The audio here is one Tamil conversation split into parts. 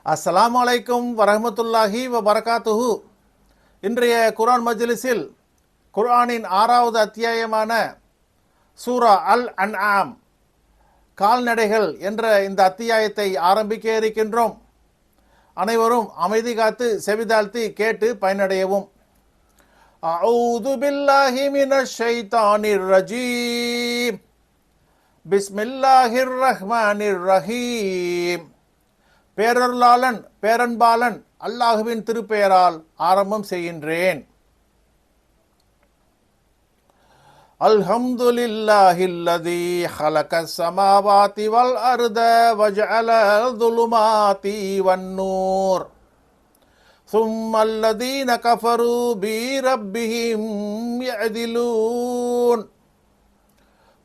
அஸ்ஸலாமு அலைக்கும் வரஹ்மத்துல்லாஹி வபரகாத்துஹு. இன்றைய குர்ஆன் மஜ்லிஸில் குர்ஆனின் 6வது அத்தியாயமான சூரா அல் அன்ஆம் கால்நடைகள் என்ற இந்த அத்தியாயத்தை ஆரம்பிக்க இருக்கின்றோம். அனைவரும் அமைதி காத்து செவிதாழ்த்தி கேட்டு பயனடையவும். அஊது பில்லாஹி மினஷ் ஷைத்தானிர் ரஜீம். பிஸ்மில்லாஹிர் ரஹ்மானிர் ரஹீம். பேரருளாளன் பேரன்பாளன் அல்லாஹுவின் திருப்பெயரால் ஆரம்பம் செய்கின்றேன். அல்ஹம்துலில்லாஹில்லதீ ஹலகஸ் ஸமாவாதி வல் அர்த வஜஅலல் ظுலுமாதி வன்னூர் ஸும்மல்லதீன கஃபரூ பிரப்பிஹிம் யஅதிலூன்.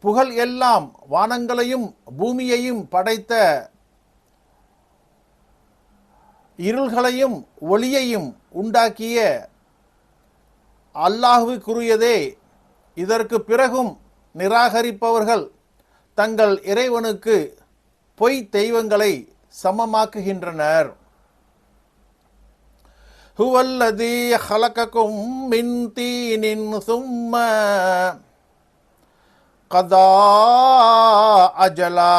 புகழ் எல்லாம் வானங்களையும் பூமியையும் படைத்த இருள்களையும் ஒளியையும் உண்டாக்கிய அல்லாஹுவுக்குரியதே. இதற்கு பிறகும் நிராகரிப்பவர்கள் தங்கள் இறைவனுக்கு பொய் தெய்வங்களை சமமாக்குகின்றனர். ஹுவல்லதீ ஹலககும் மின் தீனின் சும்ம கதா அஜலா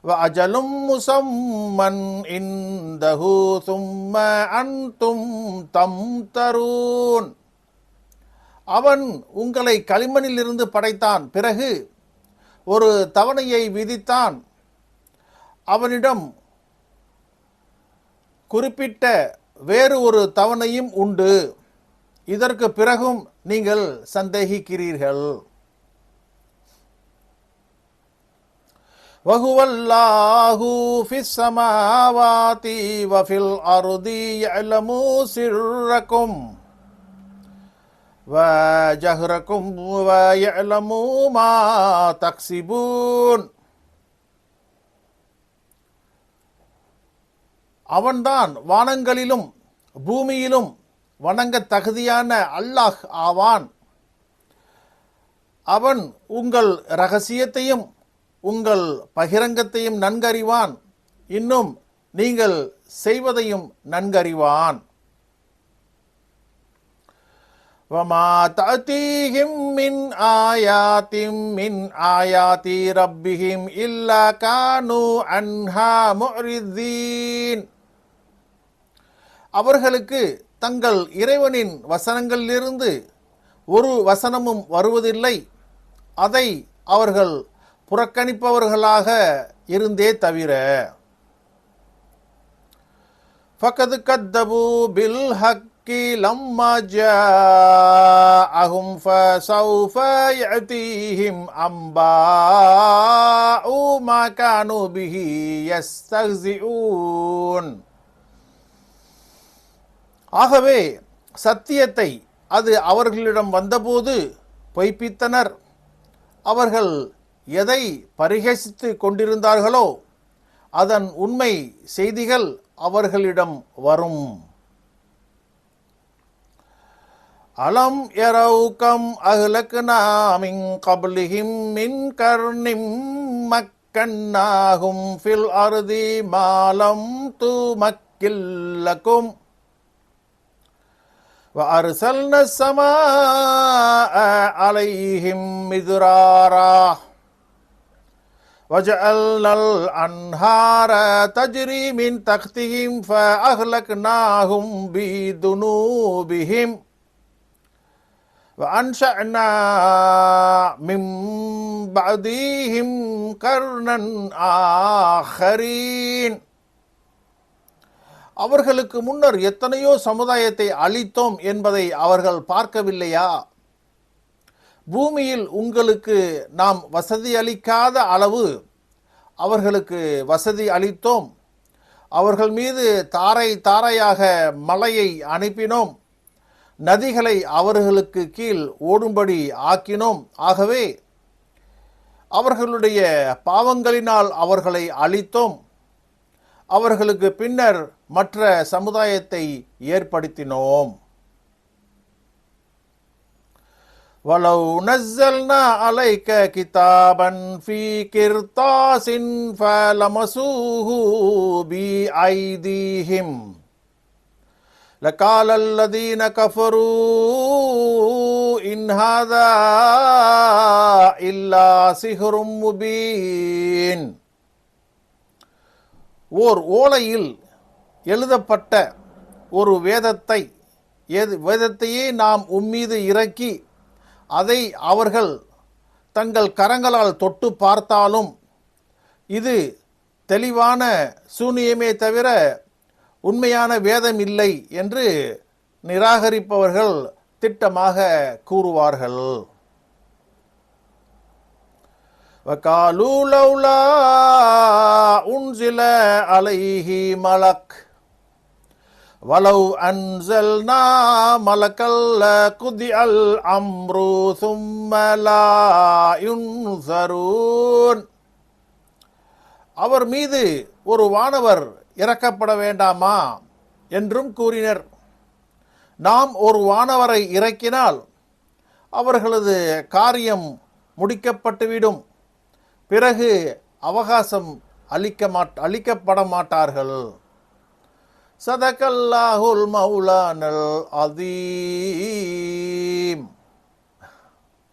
வஅஜலும் முஸம்மன் இன்தஹு சும்ம அன்தும் தம்தரூன். அவன் உங்களை களிமண்ணிலிருந்து படைத்தான், பிறகு ஒரு தவணையை விதித்தான். அவனிடம் குறிப்பிட்ட வேறு ஒரு தவணையும் உண்டு. இதற்கு பிறகும் நீங்கள் சந்தேகிக்கிறீர்கள். வஹுவல்லாஹு ஃபிஸ் ஸமாவாதி வஃபில் அர்தி யஅலமு சிர்ரக்கும் வஜஹரக்கும் வயஅலமு மா தக்ஸிபூன். அவன்தான் வானங்களிலும் பூமியிலும் வணங்க தகுதியான அல்லாஹ் ஆவான். அவன் உங்கள் இரகசியத்தையும் உங்கள் பகிரங்கத்தையும் நன்கறிவான். இன்னும் நீங்கள் செய்வதையும் நன்கறிவான். வமா தஅதீஹிம் மின் ஆயாத்திம் மின் ஆயாத்தி ரப்பிஹிம் இல்லா கானூ அன்ஹா முஅரிதீன். அவர்களுக்கு தங்கள் இறைவனின் வசனங்களிலிருந்து ஒரு வசனமும் வருவதில்லை. அதை அவர்கள் புறக்கணிப்பவர்களாக இருந்தே தவிர. ஃபகத் கத்தபு பில் ஹக்கி லம்மா ஜாஅஹும் ஃபஸௌஃப யஅதீஹிம் அம்பாஉ மா கானூ பிஹி யஸ்தஹ்சிஊன். ஆகவே சத்தியத்தை அது அவர்களிடம் வந்தபோது பொய்ப்பித்தனர். அவர்கள் எதை பரிகசித்து கொண்டிருந்தார்களோ அதன் உண்மை செய்திகள் அவர்களிடம் வரும். அலம் யரௌ கம் அஹ்லக்னா மின் கப்லிஹிம் மின் கர்னிம் மக்கன்னாஹும் ஃபில் அர்தி மா லம் துமக்கில் லகும் வஅர்சல்னா ஸமாஅ அலைஹிம் மித்ராரா وجعلنا الأنهار تجري من تحتهم فأهلكناهم بذنوبهم وأنشأنا من بعدهم قرنا آخرين. அவர்களுக்கு முன்னர் எத்தனையோ சமுதாயத்தை அழித்தோம் என்பதை அவர்கள் பார்க்கவில்லையா? பூமியில் உங்களுக்கு நாம் வசதி அளிக்காத அளவு அவர்களுக்கு வசதி அளித்தோம். அவர்கள் மீது தாரை தாரையாக மலையை அனுப்பினோம். நதிகளை அவர்களுக்கு கீழ் ஓடும்படி ஆக்கினோம். ஆகவே அவர்களுடைய பாவங்களினால் அவர்களை அழித்தோம். அவர்களுக்கு பின்னர் மற்ற சமுதாயத்தை ஏற்படுத்தினோம். வலவ் நஸ்ஸல்னா அலைக கிதாபன் ஃபீ கிர்தாஸின் ஃபலமஸூஹு பி أيديهم لقال الذين كفروا إن هذا إلا سحر مبين. ஓர் ஓலையில் எழுதப்பட்ட ஒரு வேதத்தையே நாம் உம்மீது இறக்கி அதை அவர்கள் தங்கள் கரங்களால் தொட்டு பார்த்தாலும் இது தெளிவான சூனியமே தவிர உண்மையான வேதம் இல்லை என்று நிராகரிப்பவர்கள் திட்டமாக கூறுவார்கள். வகாலூ லௌலா உன்சில அலைஹி மலக் வலவ் அன்ஸல்னா மலக்கல் குதிஅல் அம்ரு சும்ம லா யுன்ஸரூன். அவர் மீது ஒரு வானவர் இறக்கப்பட வேண்டாமா என்றும் கூறினர். நாம் ஒரு வானவரை இறக்கினால் அவர்களது காரியம் முடிக்கப்பட்டுவிடும், பிறகு அவகாசம் அளிக்கப்பட மாட்டார்கள். சதகல்லாஹுல் மௌலானல் அதீம்.